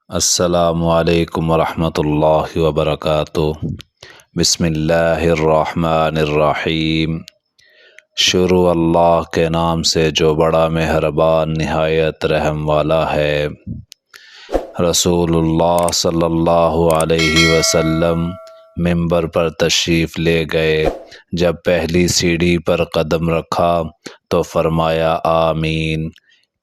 السلام علیکم ورحمۃ اللہ وبرکاتہ۔ بسم اللہ الرحمن الرحیم۔ شروع اللہ کے نام سے جو بڑا مہربان نہایت رحم والا ہے۔ رسول اللہ صلی اللہ علیہ وسلم منبر پر تشریف لے گئے۔ جب پہلی سیڑھی پر قدم رکھا تو فرمایا آمین،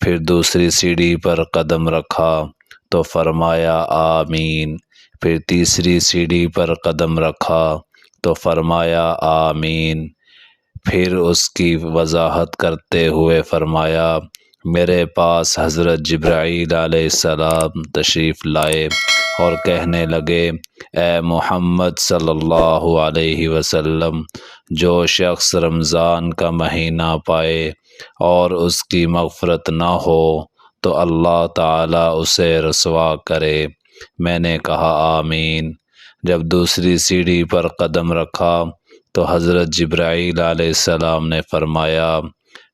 پھر دوسری سیڑھی پر قدم رکھا تو فرمایا آمین، پھر تیسری سیڑھی پر قدم رکھا تو فرمایا آمین، پھر اس کی وضاحت کرتے ہوئے فرمایا میرے پاس حضرت جبرائیل علیہ السلام تشریف لائے اور کہنے لگے اے محمد صلی اللہ علیہ وسلم، جو شخص رمضان کا مہینہ پائے اور اس کی مغفرت نہ ہو تو اللہ تعالیٰ اسے رسوا کرے۔ میں نے کہا آمین۔ جب دوسری سیڑھی پر قدم رکھا تو حضرت جبرائیل علیہ السلام نے فرمایا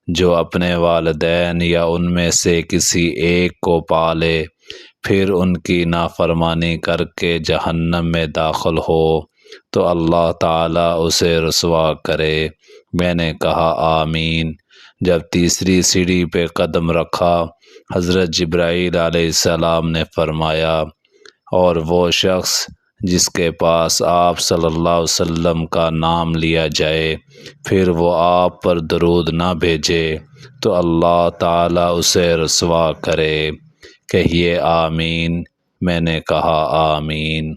جو اپنے والدین یا ان میں سے کسی ایک کو پالے پھر ان کی نافرمانی کر کے جہنم میں داخل ہو تو اللہ تعالیٰ اسے رسوا کرے۔ میں نے کہا آمین۔ جب تیسری سیڑھی پہ قدم رکھا حضرت جبرائیل علیہ السلام نے فرمایا اور وہ شخص جس کے پاس آپ صلی اللہ علیہ وسلم کا نام لیا جائے پھر وہ آپ پر درود نہ بھیجے تو اللہ تعالیٰ اسے رسوا کرے۔ کہیے آمین۔ میں نے کہا آمین۔